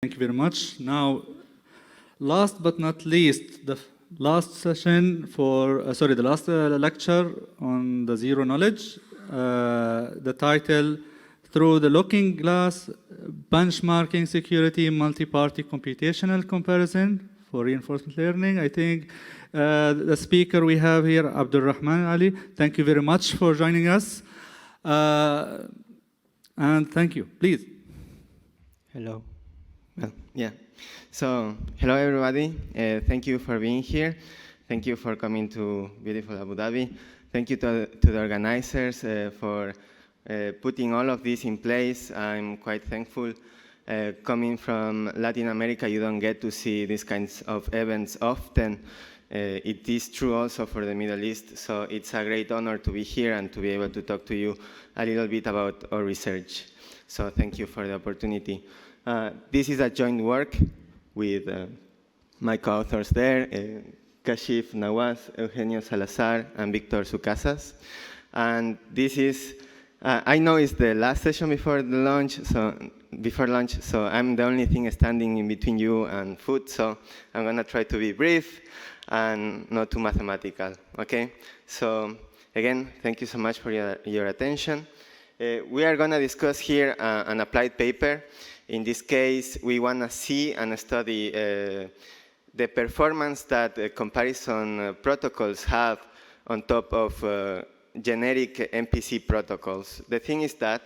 Thank you very much. Now, last but not least, the last session for, the last lecture on the zero knowledge. The title, Through the Looking Glass, Benchmarking Security Multi-Party Computational Comparison for Reinforcement Learning. I think the speaker we have here, Abdelrahaman Ali, thank you very much for joining us. And thank you, please. Hello. Well, yeah. So, hello everybody. Thank you for being here. Thank you for coming to beautiful Abu Dhabi. Thank you to the organizers for putting all of this in place. I'm quite thankful. Coming from Latin America, you don't get to see these kinds of events often. It is true also for the Middle East, so it's a great honor to be here and to be able to talk to you a little bit about our research. So thank you for the opportunity. This is a joint work with my co-authors there, Kashif Nawaz, Eugenio Salazar, and Victor Sucasas. And this is, I know it's the last session before lunch, so I'm the only thing standing in between you and food, so I'm gonna try to be brief and not too mathematical, okay? So again, thank you so much for your attention. We are gonna discuss here an applied paper. In this case, we want to see and study the performance that comparison protocols have on top of generic MPC protocols. The thing is that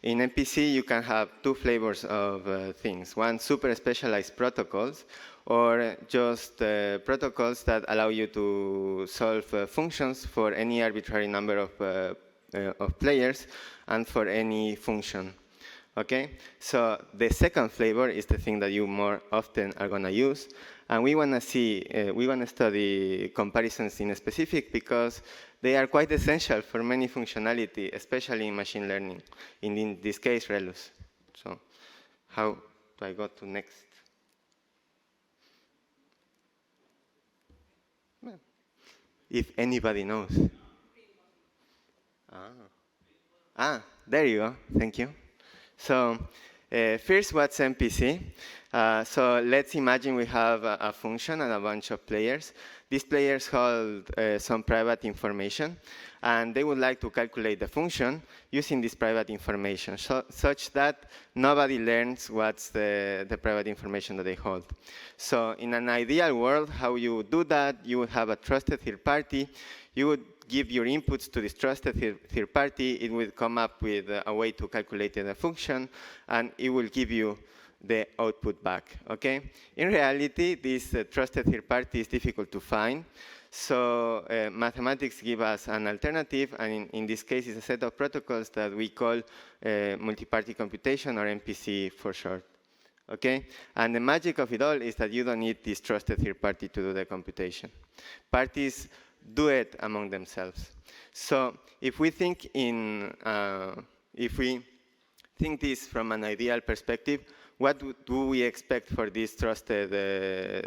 in MPC, you can have two flavors of things. One, super specialized protocols, or just protocols that allow you to solve functions for any arbitrary number of players and for any function. Okay, so the second flavor is the thing that you more often are going to use, and we want to see, we want to study comparisons in specific because they are quite essential for many functionality, especially in machine learning. In this case, ReLUs. So, how do I go to next? Well, if anybody knows. There you go. Thank you. So first, what's MPC? So let's imagine we have a function and a bunch of players. These players hold some private information, and they would like to calculate the function using this private information, such that nobody learns what's the private information that they hold. So in an ideal world, how you would do that, you would have a trusted third party. You would give your inputs to this trusted third party. It will come up with a way to calculate the function, and it will give you the output back, okay? In reality, this trusted third party is difficult to find. So mathematics give us an alternative, and in this case, it's a set of protocols that we call multi-party computation, or MPC for short, okay? And the magic of it all is that you don't need this trusted third party to do the computation. Parties do it among themselves. So if we think this from an ideal perspective, what do we expect for this trusted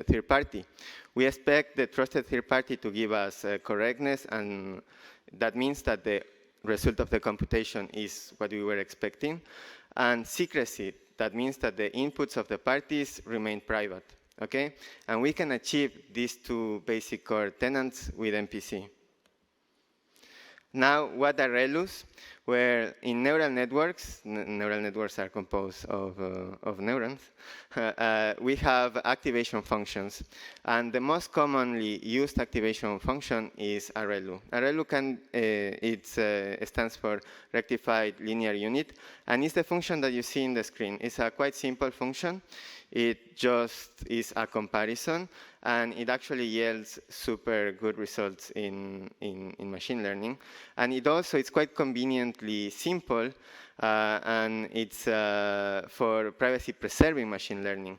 third party? We expect the trusted third party to give us correctness, and that means that the result of the computation is what we were expecting, and secrecy. That means that the inputs of the parties remain private. Okay, and we can achieve these two basic core tenets with MPC. Now, what are ReLUs? Where in neural networks are composed of neurons, we have activation functions. And the most commonly used activation function is a ReLU. A ReLU stands for rectified linear unit, and it's the function that you see in the screen. It's a quite simple function. It just is a comparison, and it actually yields super good results in machine learning. And it's quite conveniently simple, and it's for privacy-preserving machine learning.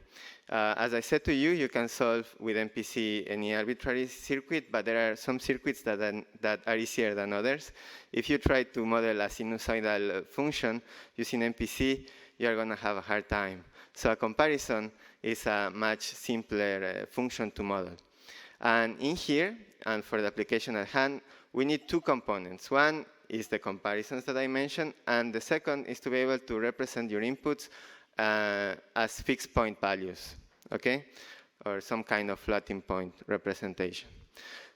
As I said to you, you can solve with MPC any arbitrary circuit, but there are some circuits that are easier than others. If you try to model a sinusoidal function using MPC, you're going to have a hard time. So a comparison is a much simpler function to model. And in here, and for the application at hand, we need two components. One is the comparisons that I mentioned, and the second is to be able to represent your inputs as fixed point values, okay? Or some kind of floating point representation.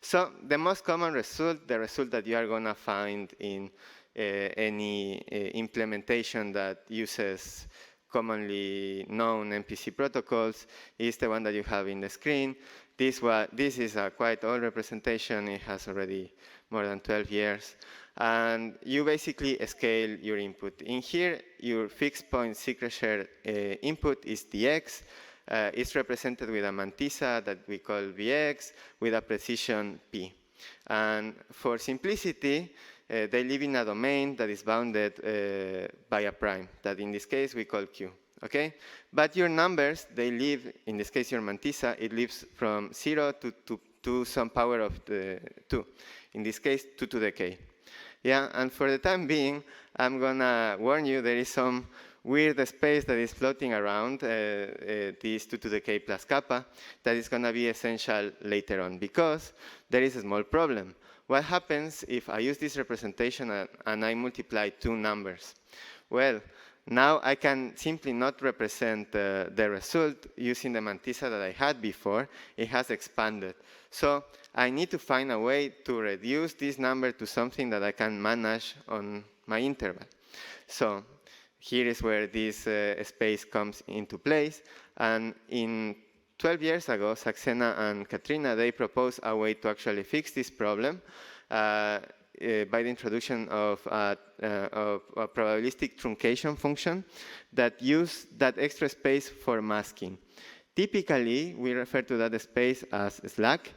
So the most common result, the result that you are going to find in any implementation that uses commonly known MPC protocols, is the one that you have in the screen. This is a quite old representation. It has already more than 12 years. And you basically scale your input. In here, your fixed point secret share input is dx. It's represented with a mantissa that we call Vx with a precision P. And for simplicity, they live in a domain that is bounded by a prime, that in this case we call Q, okay? But your numbers, they live, in this case your mantissa, it lives from 0 to some power of the 2. In this case, 2 to the k. Yeah, and for the time being, I'm gonna warn you, there is some weird space that is floating around, this 2 to the k plus kappa, that is gonna be essential later on, because there is a small problem. What happens if I use this representation and I multiply two numbers? Well, now I can simply not represent the result using the mantissa that I had before. It has expanded. So I need to find a way to reduce this number to something that I can manage on my interval. So here is where this space comes into place. And in 12 years ago, Saxena and Katrina, they proposed a way to actually fix this problem by the introduction of a probabilistic truncation function that use that extra space for masking. Typically, we refer to that space as slack.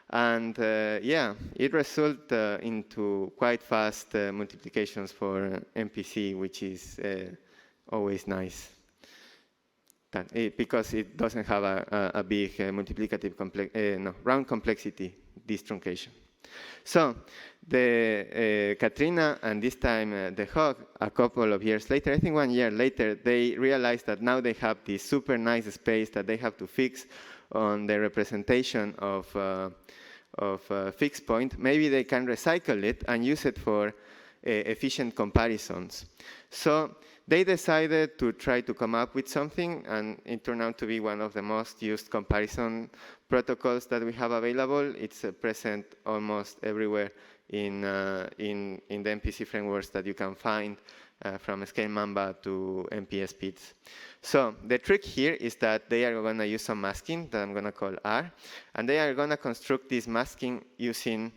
And yeah, it results into quite fast multiplications for MPC, which is always nice. Because it doesn't have a big multiplicative round complexity, this truncation. So the Katrina and this time the Hawk, a couple of years later, I think 1 year later, they realized that now they have this super nice space that they have to fix on the representation of fixed point. Maybe they can recycle it and use it for efficient comparisons. So they decided to try to come up with something, and it turned out to be one of the most used comparison protocols that we have available. It's present almost everywhere in the MPC frameworks that you can find, from Scale Mamba to MPS speeds. So the trick here is that they are going to use some masking that I'm going to call R, and they are going to construct this masking using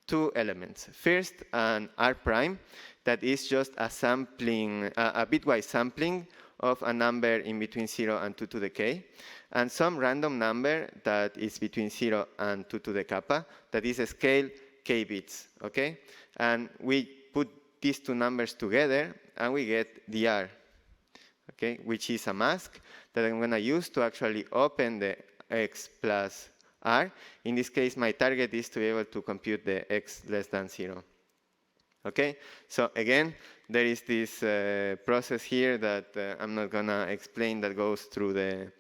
two elements. First, an R prime that is just a sampling, a bitwise sampling of a number in between 0 and 2 to the k, and some random number that is between 0 and 2 to the kappa that is a scale k bits, okay? And we put these two numbers together and we get the R, okay? Which is a mask that I'm going to use to actually open the x plus R. In this case, my target is to be able to compute the x less than 0. Okay, so again, there is this process here that I'm not going to explain that goes through the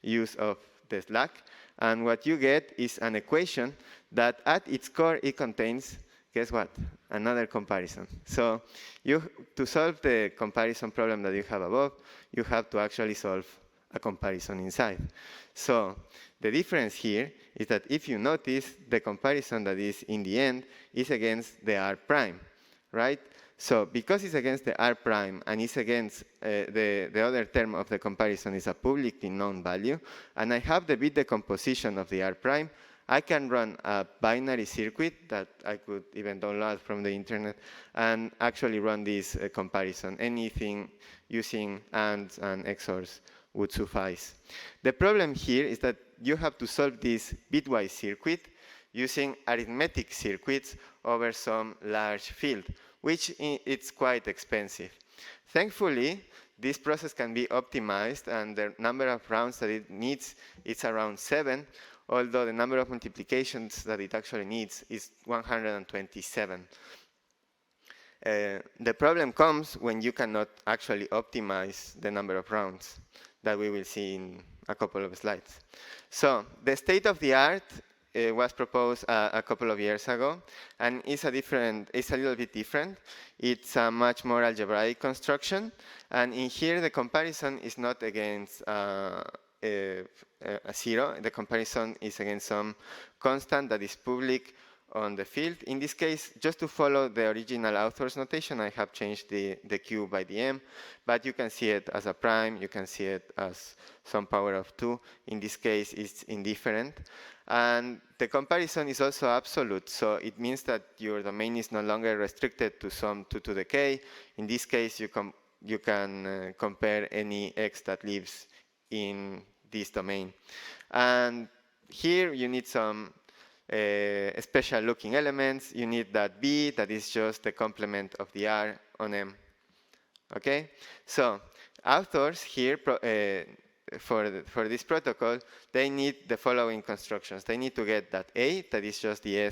use of the slack. And what you get is an equation that at its core, it contains, guess what? Another comparison. So to solve the comparison problem that you have above, you have to actually solve a comparison inside. So the difference here is that if you notice, the comparison that is in the end is against the R prime. Right? So because it's against the R prime and it's against the other term of the comparison is a publicly known value, and I have the bit decomposition of the R prime, I can run a binary circuit that I could even download from the internet and actually run this comparison. Anything using ANDs and XORs would suffice. The problem here is that you have to solve this bitwise circuit using arithmetic circuits over some large field, which it's quite expensive. Thankfully, this process can be optimized, and the number of rounds that it needs is around 7, although the number of multiplications that it actually needs is 127. The problem comes when you cannot actually optimize the number of rounds that we will see in a couple of slides. So the state of the art was proposed a couple of years ago, and it's a little bit different. It's a much more algebraic construction, and in here the comparison is not against a zero. The comparison is against some constant that is public on the field. In this case, just to follow the original author's notation, I have changed the q by the m, but you can see it as a prime, you can see it as some power of 2. In this case, it's indifferent. And the comparison is also absolute, so it means that your domain is no longer restricted to some 2 to the k. In this case, you can compare any x that lives in this domain. And here you need some special looking elements. You need that B, that is just the complement of the R on M. Okay? So authors here, for this protocol, they need the following constructions. They need to get that A, that is just the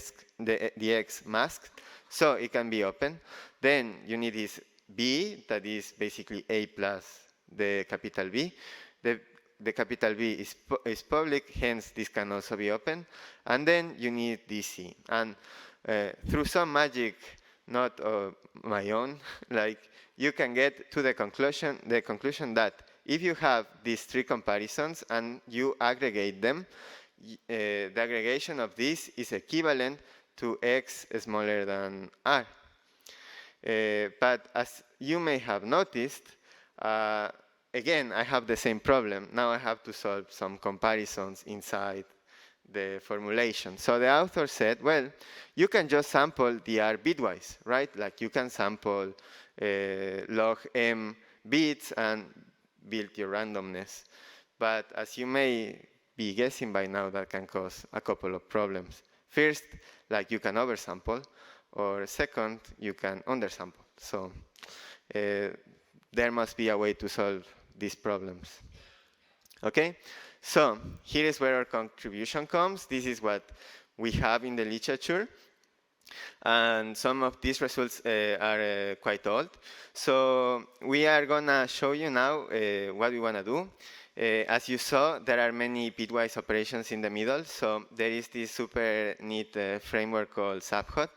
X masked, so it can be open. Then you need this B, that is basically A plus the capital B. The capital B is public, hence this can also be open. And then you need DC. And through some magic, not my own, like you can get to the conclusion that if you have these 3 comparisons and you aggregate them, the aggregation of this is equivalent to X smaller than R. But as you may have noticed, again, I have the same problem. Now I have to solve some comparisons inside the formulation. So the author said, well, you can just sample the R bitwise, right? Like you can sample log m bits and build your randomness. But as you may be guessing by now, that can cause a couple of problems. First, like you can oversample, or second, you can undersample. So there must be a way to solve these problems. Okay, so here is where our contribution comes. This is what we have in the literature, and some of these results are quite old. So we are gonna show you now what we wanna do. As you saw, there are many bitwise operations in the middle. So there is this super neat framework called subhot.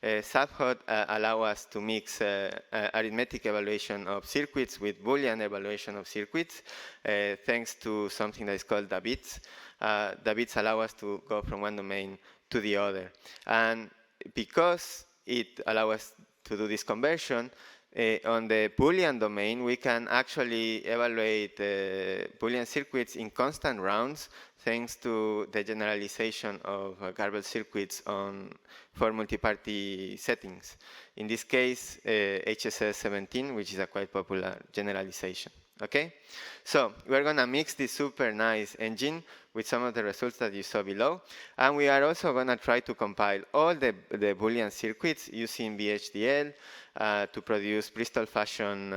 Subhot allow us to mix arithmetic evaluation of circuits with Boolean evaluation of circuits, thanks to something that is called the bits. The bits allow us to go from one domain to the other. And because it allows us to do this conversion, on the Boolean domain, we can actually evaluate Boolean circuits in constant rounds, thanks to the generalization of garbage circuits for multiparty settings. In this case, HSS 17, which is a quite popular generalization. Okay, so we're going to mix this super nice engine with some of the results that you saw below, and we are also going to try to compile all the Boolean circuits using VHDL to produce Bristol fashion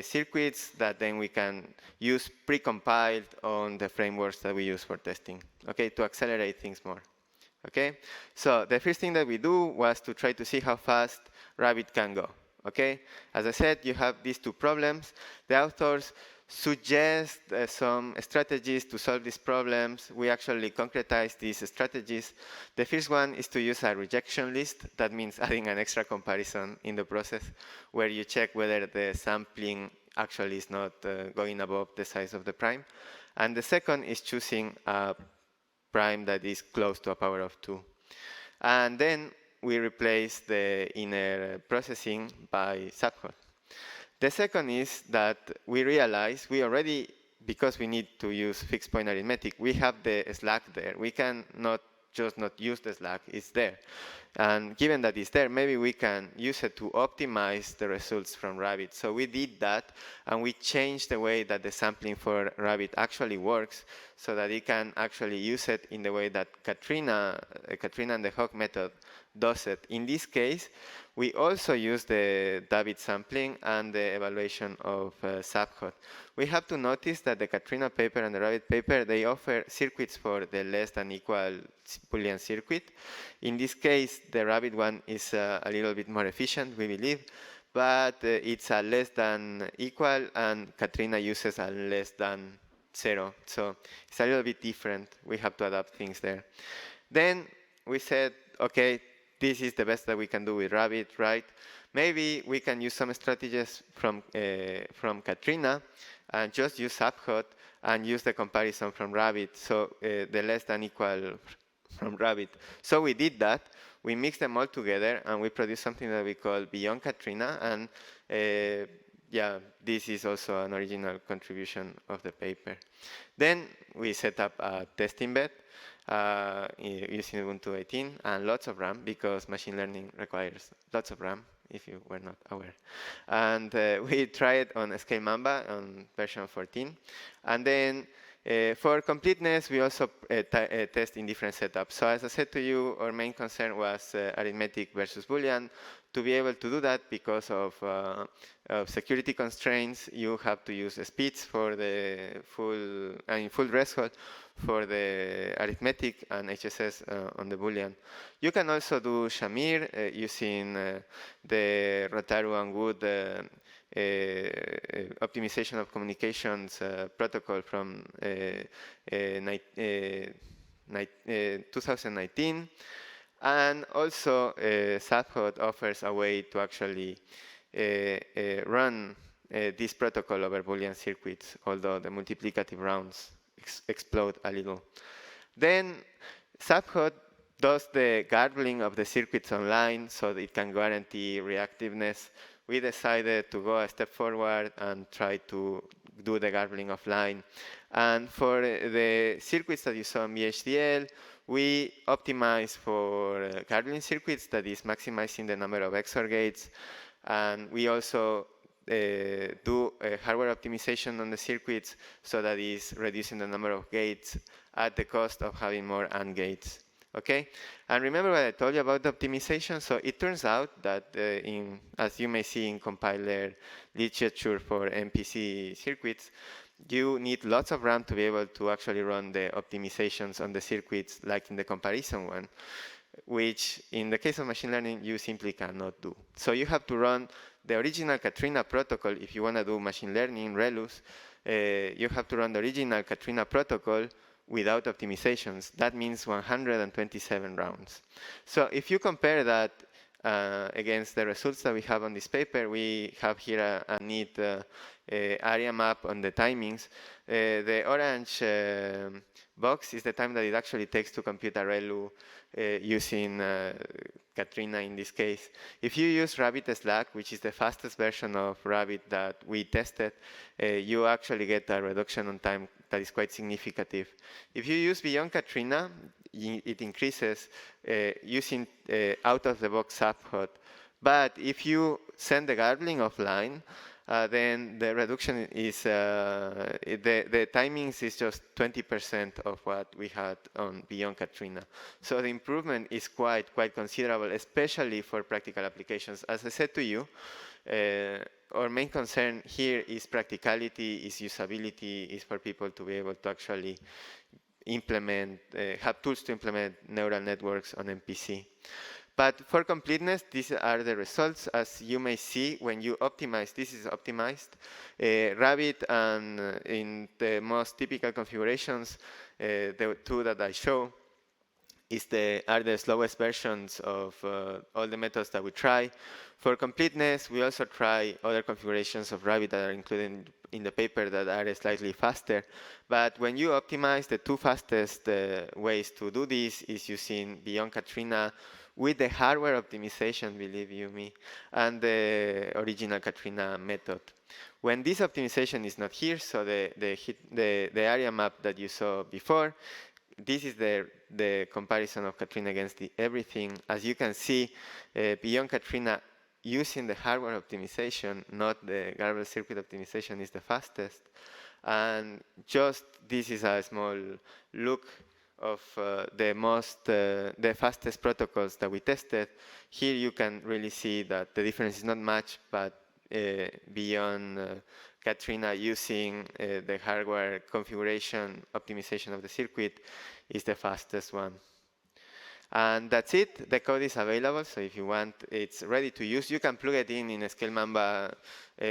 circuits that then we can use pre-compiled on the frameworks that we use for testing, okay, to accelerate things more. Okay, so the first thing that we do was to try to see how fast Rabbit can go. Okay, as I said, you have these 2 problems. The authors suggest some strategies to solve these problems. We actually concretize these strategies. The first one is to use a rejection list. That means adding an extra comparison in the process where you check whether the sampling actually is not going above the size of the prime. And the second is choosing a prime that is close to a power of 2. And then we replace the inner processing by subhot. The second is that we realize we already, because we need to use fixed point arithmetic, we have the slack there. We can not use the slack, it's there. And given that it's there, maybe we can use it to optimize the results from Rabbit. So we did that, and we changed the way that the sampling for Rabbit actually works, so that it can actually use it in the way that Katrina and the Hawk method does it. In this case, we also use the David sampling and the evaluation of subhot. We have to notice that the Katrina paper and the Rabbit paper, they offer circuits for the less than equal Boolean circuit. In this case, the Rabbit one is a little bit more efficient, we believe, but it's a less than equal, and Katrina uses a less than 0. So it's a little bit different. We have to adapt things there. Then we said, okay, this is the best that we can do with Rabbit, right? Maybe we can use some strategies from Katrina and just use subhot and use the comparison from Rabbit, so the less than equal from Rabbit. So we did that. We mixed them all together and we produced something that we call Beyond Katrina. And yeah, this is also an original contribution of the paper. Then we set up a testing bed using Ubuntu 18 and lots of RAM, because machine learning requires lots of RAM, if you were not aware. And we tried on Scale Mamba on version 14. And then for completeness, we also test in different setups. So as I said to you, our main concern was arithmetic versus Boolean. To be able to do that, because of security constraints, you have to use speeds for the full threshold for the arithmetic and HSS on the Boolean. You can also do Shamir using the Rotaru and Wood optimization of communications protocol from 2019. And also, Subhot offers a way to actually run this protocol over Boolean circuits, although the multiplicative rounds explode a little. Then Subhot does the garbling of the circuits online so that it can guarantee reactiveness. We decided to go a step forward and try to do the garbling offline. And for the circuits that you saw in VHDL, we optimize for garbling circuits, that is maximizing the number of XOR gates. And we also do hardware optimization on the circuits, so that is reducing the number of gates at the cost of having more AND gates. Okay, and remember what I told you about the optimization? So it turns out that as you may see in compiler literature for MPC circuits, you need lots of RAM to be able to actually run the optimizations on the circuits, like in the comparison one, which in the case of machine learning, you simply cannot do. So you have to run the original Katrina protocol. If you want to do machine learning, ReLUs, you have to run the original Katrina protocol without optimizations. That means 127 rounds. So if you compare that against the results that we have on this paper, we have here a neat area map on the timings. The orange box is the time that it actually takes to compute a ReLU using Katrina in this case. If you use Rabbit Slack, which is the fastest version of Rabbit that we tested, you actually get a reduction on time that is quite significant. If you use Beyond Katrina, it increases using out-of-the-box Subhot. But if you send the garbling offline, then the reduction is, the timings is just 20% of what we had on Beyond Katrina. So the improvement is quite considerable, especially for practical applications. As I said to you, our main concern here is practicality, is usability, is for people to be able to actually implement, have tools to implement neural networks on MPC. But for completeness, these are the results. As you may see, when you optimize, this is optimized. Rabbit and in the most typical configurations, the two that I show are the slowest versions of all the methods that we try. For completeness, we also try other configurations of Rabbit that are included in the paper that are slightly faster. But when you optimize, the two fastest ways to do this is using Beyond Katrina with the hardware optimization, believe you me, and the original Katrina method. When this optimization is not here, so the area map that you saw before, this is the comparison of Katrina against everything. As you can see, Beyond Katrina, using the hardware optimization, not the garbled circuit optimization, is the fastest. And just this is a small look of the fastest protocols that we tested. Here you can really see that the difference is not much, but Beyond Katrina, using the hardware configuration optimization of the circuit, is the fastest one. And that's it. The code is available, so if you want, it's ready to use. You can plug it in Scale Mamba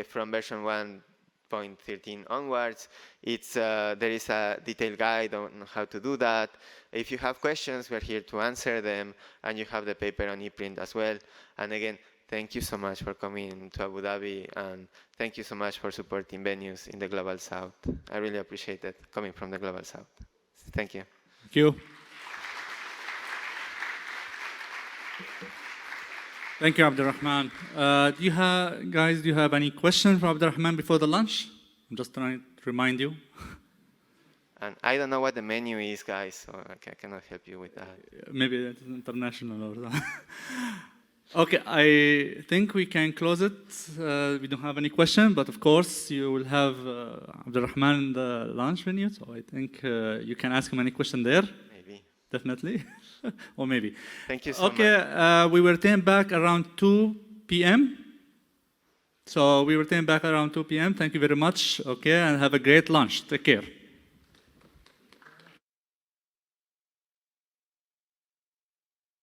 from version 1 1.13 onwards. There is a detailed guide on how to do that. If you have questions, we're here to answer them, and you have the paper on ePrint as well. And again, thank you so much for coming to Abu Dhabi, and thank you so much for supporting venues in the Global South. I really appreciate it, coming from the Global South. Thank you. Thank you. Thank you, Abdelrahman. Guys, do you have any questions for Abdelrahman before the lunch? I'm just trying to remind you. And I don't know what the menu is, guys, so I cannot help you with that. Maybe it's international or something. Okay, I think we can close it. We don't have any question, but of course you will have Abdelrahman in the lunch venue, so I think you can ask him any question there. Maybe. Definitely. Or maybe. Thank you so much. Okay, we will return back around 2 p.m. So we will return back around 2 p.m. Thank you very much. Okay, and have a great lunch. Take care.